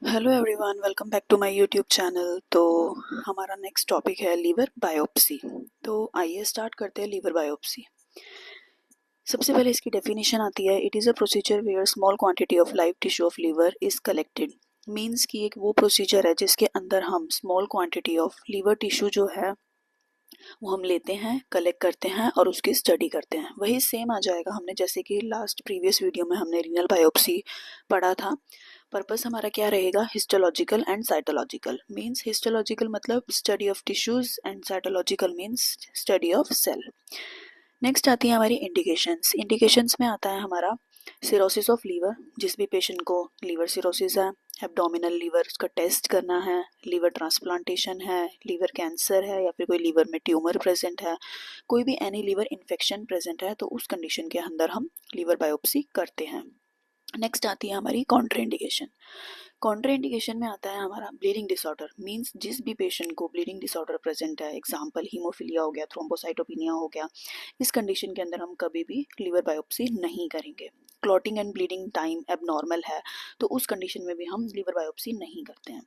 Hello everyone, welcome back to my YouTube channel. तो हमारा next topic है liver biopsy. तो आइए स्टार्ट करते हैं लीवर बायोप्सी। सबसे पहले इसकी डेफिनेशन आती है, it is a procedure where small quantity of live tissue of liver is collected. Means कि एक वो प्रोसीजर है जिसके अंदर हम small quantity of liver tissue जो है वो हम लेते हैं, कलेक्ट करते हैं और उसकी स्टडी करते हैं। वही सेम आ जाएगा हमने जैसे कि लास्ट प्रीवियस वीडियो में हमने रीनल बायोप्सी पढ़ा था। पर्पस हमारा क्या रहेगा, histological and cytological. Means histological मतलब study of tissues and cytological means study of cell. Next आती है हमारी इंडिकेशंस। इंडिकेशंस में आता है हमारा सिरोसिस ऑफ लीवर। जिस भी पेशेंट को लीवर सिरोसिस है, एब्डोमिनल लीवर उसका टेस्ट करना है, लीवर ट्रांसप्लांटेशन है, लीवर कैंसर है या फिर कोई लीवर में ट्यूमर प्रेजेंट है, कोई भी एनी लीवर इन्फेक्शन प्रेजेंट है, तो उस कंडीशन के अंदर हम लीवर बायोप्सी करते हैं। नेक्स्ट आती है हमारी कॉन्ट्राइंडिकेशन। कॉन्ट्राइंडिकेशन में आता है हमारा ब्लीडिंग डिसऑर्डर। मींस जिस भी पेशेंट को ब्लीडिंग डिसऑर्डर प्रेजेंट है, एग्जांपल हीमोफीलिया हो गया, थ्रोम्बोसाइटोपिनिया हो गया, इस कंडीशन के अंदर हम कभी भी लीवर बायोप्सी नहीं करेंगे। Clotting and bleeding time abnormal है तो उस कंडीशन में भी हम लीवर बायोप्सी नहीं करते हैं।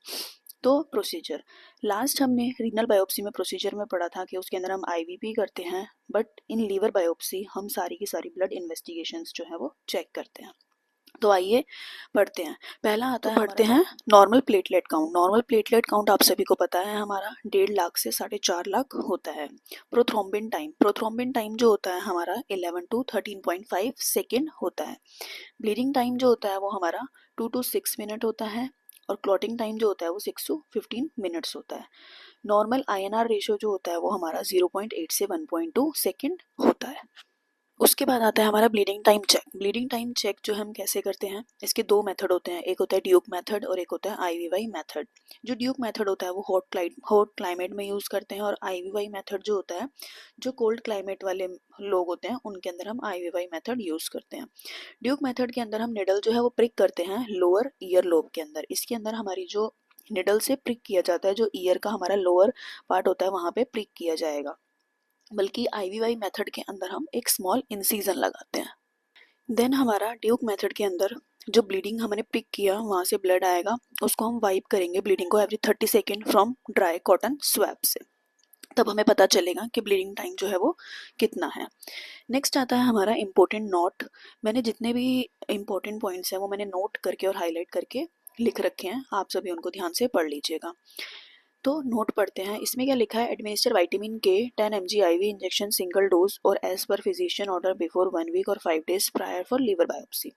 तो प्रोसीजर लास्ट हमने रीनल बायोप्सी में प्रोसीजर में पढ़ा था कि उसके अंदर हम आईवीपी करते हैं, बट इन लीवर बायोप्सी हम सारी की सारी ब्लड इन्वेस्टिगेशंस जो है वो चेक करते हैं। तो आइए पढ़ते हैं। पहला आता है पढ़ते हैं normal platelet count. Normal platelet count आप सभी को पता है हमारा 1.5 लाख से 4.5 लाख होता है। प्रोथ्रोम्बिन टाइम जो होता है हमारा 11 to 13.5 सेकेंड होता है। ब्लीडिंग टाइम जो होता है वो हमारा 2 to 6 मिनट होता है और क्लॉटिंग टाइम जो होता है वो 6 to 15 मिनट्स होता है। नॉर्मल आईएनआर रेशियो जो होता है वो हमारा 0.8 से 1.2 सेकेंड होता है। उसके बाद आता है हमारा bleeding time check. Bleeding time check जो हम कैसे करते हैं, इसके दो मेथड होते हैं, एक होता है ड्यूक मेथड और एक होता है आईवीवाई मेथड। जो ड्यूक मेथड होता है वो हॉट क्लाइमेट में यूज़ करते हैं और आईवीवाई मेथड जो होता है जो कोल्ड क्लाइमेट वाले लोग होते हैं उनके अंदर हम आईवीवाई मेथड यूज़ करते हैं। ड्यूक मेथड के अंदर हम निडल जो है वो प्रिक करते हैं लोअर ईयर लोब के अंदर। इसके अंदर हमारी जो निडल से प्रिक किया जाता है, जो ईयर का हमारा लोअर पार्ट होता है वहाँ पे प्रिक किया जाएगा। बल्कि आईवीवाई मेथड के अंदर हम एक स्मॉल इंसीजन लगाते हैं। देन हमारा ड्यूक मेथड के अंदर जो ब्लीडिंग हमने पिक किया वहाँ से ब्लड आएगा, उसको हम वाइप करेंगे ब्लीडिंग को every 30 second from dry cotton swab से। तब हमें पता चलेगा कि ब्लीडिंग टाइम जो है वो कितना है। नेक्स्ट आता है हमारा इम्पोर्टेंट नोट। मैंने जितने भी इम्पोर्टेंट पॉइंट्स हैं वो मैंने नोट करके और हाईलाइट करके लिख रखे हैं, आप सभी उनको ध्यान से पढ़ लीजिएगा। तो नोट पढ़ते हैं, इसमें क्या लिखा है, एडमिनिस्टर विटामिन के 10 mg IV injection single dose और as per physician order before 1 week और 5 days prior for liver biopsy.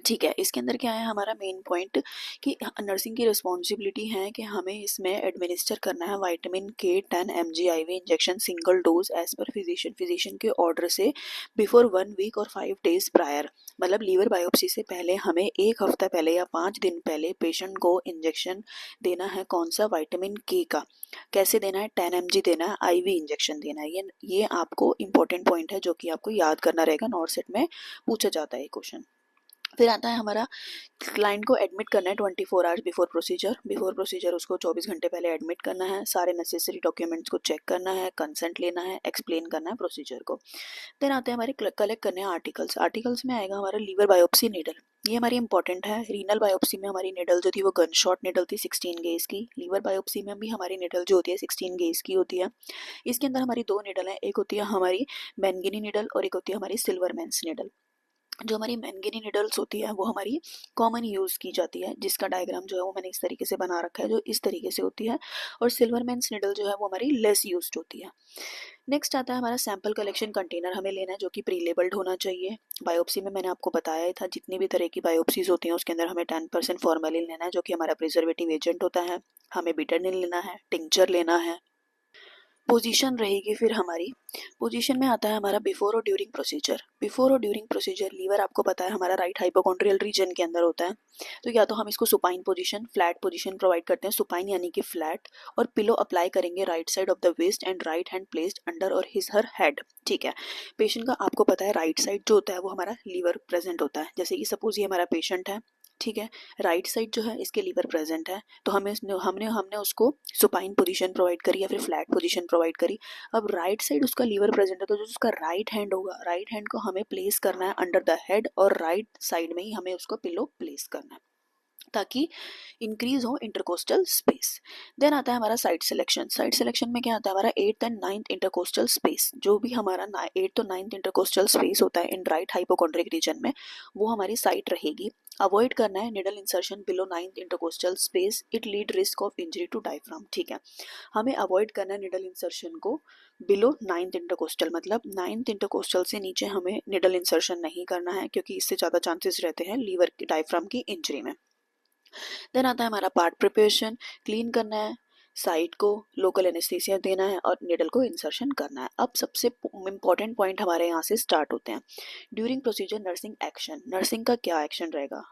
ठीक है, इसके अंदर क्या है हमारा मेन पॉइंट कि नर्सिंग की रिस्पॉन्सिबिलिटी है कि हमें इसमें एडमिनिस्टर करना है विटामिन के 10 mg IV injection single dose as per physician के ऑर्डर से बिफोर 1 वीक और 5 डेज प्रायर। मतलब लीवर बायोप्सी से पहले हमें एक हफ्ता पहले या 5 दिन पहले पेशेंट को इंजेक्शन देना है। कौन सा, विटामिन के का। कैसे देना है, 10 mg देना है, आईवी इंजेक्शन देना है। ये आपको इंपॉर्टेंट पॉइंट है जो कि आपको याद करना रहेगा, नॉट सेट में पूछा जाता है क्वेश्चन। फिर आता है हमारा क्लाइंट को एडमिट करना है 24 आवर्स बिफोर प्रोसीजर उसको 24 घंटे पहले एडमिट करना है, सारे नेसेसरी डॉक्यूमेंट्स को चेक करना है, कंसेंट लेना है, एक्सप्लेन करना है प्रोसीजर को। देन आते हैं हमारे कलेक्ट करने हैं आर्टिकल्स में आएगा हमारा लीवर बायोप्सी नीडल। ये हमारी इंपॉर्टेंट है। रीनल बायोप्सी में हमारी निडल जो थी वो गन शॉट निडल थी 16 गेज की। लीवर बायोप्सी में भी हमारी निडल जो होती है 16 गेज की होती है। इसके अंदर हमारी दो निडल है, एक होती है हमारी मैंगिनी निडल और एक होती है हमारी सिल्वरमैन्स निडल। जो हमारी मैंगिनी निडल्स होती है वो हमारी कॉमन यूज़ की जाती है, जिसका डायग्राम जो है वो मैंने इस तरीके से बना रखा है, जो इस तरीके से होती है। और सिल्वरमैन्स निडल जो है वो हमारी लेस यूज्ड होती है। नेक्स्ट आता है हमारा सैंपल कलेक्शन कंटेनर हमें लेना है जो कि प्री लेबल्ड होना चाहिए। बायोप्सी में मैंने आपको बताया ही था, जितनी भी तरह की बायोप्सीज होती हैं उसके अंदर हमें 10% फॉर्मेलिन लेना है जो कि हमारा प्रिजर्वेटिव एजेंट होता है। हमें बिटरनिल लेना है, टिंचर लेना है। पोजीशन रहेगी फिर हमारी, पोजीशन में आता है हमारा बिफोर और ड्यूरिंग प्रोसीजर। लीवर आपको पता है हमारा राइट हाइपोकॉन्ड्रियल रीजन के अंदर होता है, तो या तो हम इसको supine position, flat position provide करते हैं, सुपाइन यानी कि फ्लैट, और पिलो अप्लाई करेंगे right side of the waist and right hand placed under और हिज हर हेड। ठीक है, पेशेंट का आपको पता है राइट साइड जो होता है वो हमारा लीवर प्रेजेंट होता है। जैसे कि सपोज ये हमारा पेशेंट है, ठीक है, राइट साइड जो है इसके लीवर प्रेजेंट है, तो हमने उसको सुपाइन पोजीशन प्रोवाइड करी या फिर फ्लैट पोजीशन प्रोवाइड करी। अब राइट साइड उसका लीवर प्रेजेंट है तो जो उसका राइट हैंड होगा, राइट हैंड को हमें प्लेस करना है अंडर द हेड और राइट साइड में ही हमें उसको पिलो प्लेस करना है। ताकि इंक्रीज हो इंटरकोस्टल स्पेस। देन आता है हमारा साइट सिलेक्शन। साइट सिलेक्शन में क्या आता है हमारा 8th and 9th intercostal space. जो भी हमारा 8th और 9th इंटरकोस्टल स्पेस होता है इन राइट हाइपोकॉन्ड्रिक रीजन में, वो हमारी साइट रहेगी। अवॉइड करना है needle insertion below 9th intercostal space, it lead risk of injury to diaphragm. ठीक है, हमें अवॉइड करना है निडल इंसर्शन को बिलो 9th इंटरकोस्टल, मतलब 9th इंटरकोस्टल से नीचे हमें निडल इंसर्शन नहीं करना है, क्योंकि इससे ज़्यादा चांसेस रहते हैं लीवर डायफ्राम की इंजरी में। देन आता है हमारा पार्ट प्रिपरेशन। क्लीन करना है, साइट को लोकल एनेस्थीसिया देना है और निडल को इंसर्शन करना है। अब सबसे इम्पॉर्टेंट पॉइंट हमारे यहाँ से स्टार्ट होते हैं। During procedure nursing action. Nursing का क्या एक्शन रहेगा?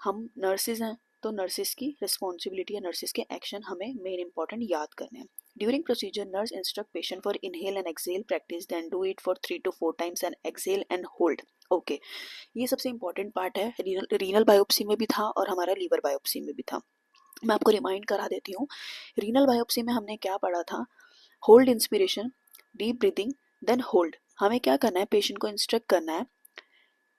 हम नर्सिस हैं तो नर्सिस की रिस्पॉन्सिबिलिटी या नर्सिस के एक्शन हमें मेन इंपॉर्टेंट याद करने हैं। During procedure nurse instruct patient for inhale and exhale practice, then do it for 3 to 4 times and exhale and hold. Okay, ये सबसे इंपॉर्टेंट पार्ट है। रीनल बायोप्सी में भी था और हमारा लीवर बायोप्सी में भी था। मैं आपको रिमाइंड करा देती हूँ। रीनल बायोप्सी में हमने क्या पढ़ा था? Hold inspiration, deep breathing, then hold. हमें क्या करना है? पेशेंट को इंस्ट्रक्ट करना है,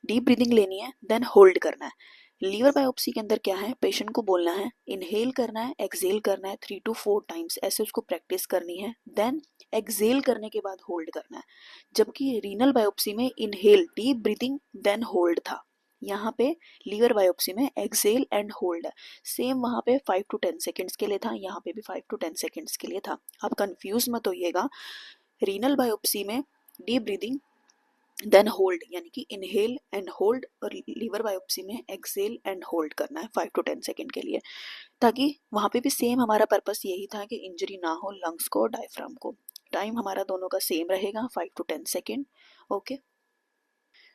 डीप ब्रीदिंग लेनी है, देन होल्ड करना है। लीवर बायोप्सी के अंदर क्या है? पेशेंट को बोलना है, इनहेल करना है, एक्सेल करना है 3 to 4 टाइम्स, ऐसे उसको प्रैक्टिस करनी है। देन एक्सेल करने के बाद होल्ड करना है। जबकि रीनल बायोप्सी में inhale, deep breathing, then hold था। यहाँ पे लीवर बायोप्सी में एक्सेल एंड होल्ड है। सेम वहाँ पे 5 to 10 सेकेंड्स के लिए था, यहाँ पे भी 5 to 10 सेकेंड्स के लिए था। आप कंफ्यूज मत होइएगा। रीनल बायोप्सी में डीप ब्रीदिंग देन होल्ड, यानी कि इनहेल एंड होल्ड, और लीवर बायोप्सी में एक्सेल एंड होल्ड करना है 5 to 10 सेकेंड के लिए, ताकि वहाँ पे भी सेम हमारा पर्पस यही था कि इंजरी ना हो लंग्स को, डायफ्राम को। टाइम हमारा दोनों का सेम रहेगा 5 to 10 सेकेंड। ओके,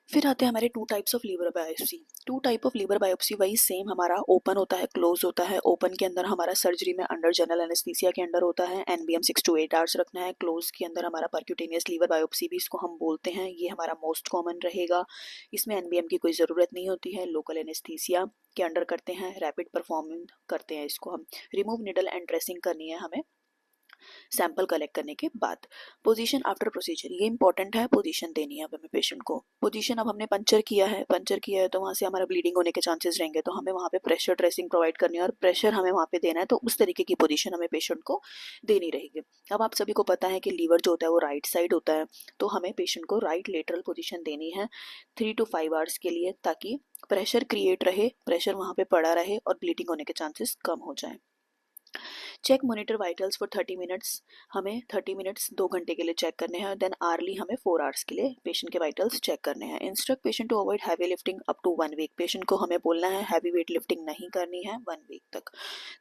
फिर आते हैं हमारे 2 types of liver biopsy. 2 type of liver biopsy वही सेम हमारा ओपन होता है, क्लोज होता है। ओपन के अंदर हमारा सर्जरी में अंडर जनरल एनेस्थीसिया के अंडर होता है, एनबीएम 6 to 8 आवर्स रखना है। क्लोज के अंदर हमारा परक्यूटेनियस लीवर बायोप्सी भी इसको हम बोलते हैं, ये हमारा मोस्ट कॉमन रहेगा। इसमें एनबीएम की कोई ज़रूरत नहीं होती है, लोकल एनेस्थीसिया के अंडर करते हैं, रैपिड परफॉर्मेंस करते हैं इसको हम। रिमूव निडल एंड ड्रेसिंग करनी है हमें सैंपल कलेक्ट करने के बाद। पोजीशन आफ्टर प्रोसीजर, ये इंपॉर्टेंट है, पोजीशन देनी है अब हमें पेशेंट को। पोजीशन, अब हमने पंचर किया है तो वहाँ से हमारा ब्लीडिंग होने के चांसेस रहेंगे, तो हमें वहाँ पे प्रेशर ड्रेसिंग प्रोवाइड करनी है और प्रेशर हमें वहाँ पे देना है, तो उस तरीके की पोजीशन हमें पेशेंट को देनी रहेगी। अब आप सभी को पता है कि लीवर जो होता है वो राइट साइड होता है, तो हमें पेशेंट को राइट लेटरल पोजिशन देनी है 3 to 5 आवर्स के लिए, ताकि प्रेशर क्रिएट रहे, प्रेशर वहाँ पे पड़ा रहे और ब्लीडिंग होने के चांसेस कम हो जाए। Check monitor vitals for 30 minutes, हमें 30 मिनट्स 2 घंटे के लिए चेक करने हैं। देन आर्ली हमें 4 आवर्स के लिए पेशेंट के वाइटल्स चेक करने हैं। Instruct patient to avoid heavy lifting up to 1 week, patient को हमें बोलना है हैवी वेट लिफ्टिंग नहीं करनी है 1 वीक तक।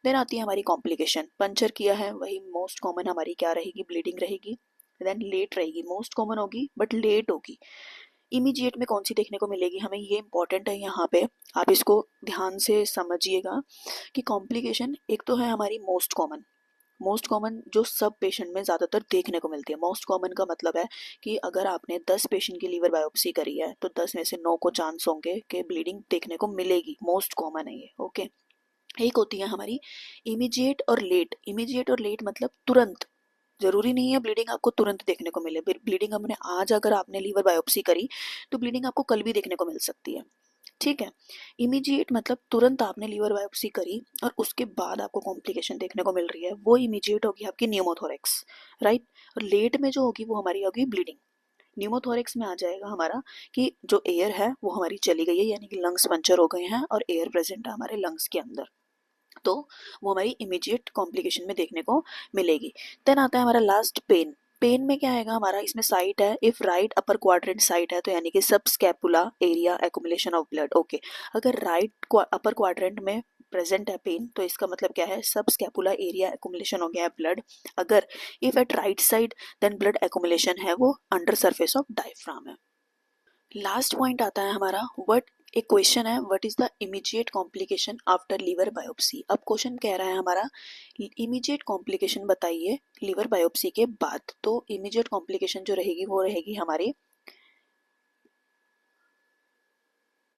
देन आती है हमारी कॉम्प्लिकेशन। पंचर किया है, वही मोस्ट कॉमन हमारी क्या रहेगी? ब्लीडिंग रहेगी। देन लेट रहेगी, मोस्ट कॉमन होगी बट लेट होगी। इमीडिएट में कौन सी देखने को मिलेगी हमें, ये इंपॉर्टेंट है यहाँ पे, आप इसको ध्यान से समझिएगा कि कॉम्प्लिकेशन एक तो है हमारी मोस्ट कॉमन जो सब पेशेंट में ज़्यादातर देखने को मिलती है। मोस्ट कॉमन का मतलब है कि अगर आपने 10 पेशेंट की लीवर बायोप्सी करी है तो 10 में से 9 को चांस होंगे कि ब्लीडिंग देखने को मिलेगी। मोस्ट कॉमन है ये। ओके, एक होती है हमारी इमीडिएट और लेट। इमीडिएट और लेट मतलब तुरंत, जरूरी नहीं है ब्लीडिंग आपको तुरंत देखने को मिले। ब्लीडिंग हमने आज, अगर आपने लीवर बायोप्सी करी तो ब्लीडिंग आपको कल भी देखने को मिल सकती है। ठीक है, इमीडिएट मतलब तुरंत आपने लीवर बायोप्सी करी और उसके बाद आपको कॉम्प्लिकेशन देखने को मिल रही है, वो इमीडिएट होगी आपकी न्यूमोथोरेक्स, राइट। और लेट में जो होगी वो हमारी होगी ब्लीडिंग। न्यूमोथोरेक्स में आ जाएगा हमारा कि जो एयर है वो हमारी चली गई है, यानी कि लंग्स पंचर हो गए हैं और एयर प्रेजेंट है हमारे लंग्स के अंदर, तो वो हमारी इमीडिएट कॉम्प्लिकेशन में देखने को मिलेगी। देन आता है हमारा लास्ट पेन। पेन में क्या आएगा हमारा? इसमें साइट है, if right upper quadrant site है तो यानी कि सब scapula area accumulation of blood. Okay, अगर राइट अपर क्वाड्रेंट में प्रेजेंट है पेन तो इसका मतलब क्या है? सब स्कैपुला एरिया एक्युमुलेशन हो गया है ब्लड। अगर if at right side then blood accumulation है वो अंडर सरफेस ऑफ डायफ्राम है। लास्ट पॉइंट आता है हमारा व्हाट, एक क्वेश्चन है, what is the immediate complication after liver biopsy. अब क्वेश्चन कह रहा है हमारा इमीडिएट कॉम्प्लिकेशन बताइए लीवर बायोप्सी के बाद। तो इमीडिएट कॉम्प्लिकेशन जो रहेगी वो रहेगी हमारी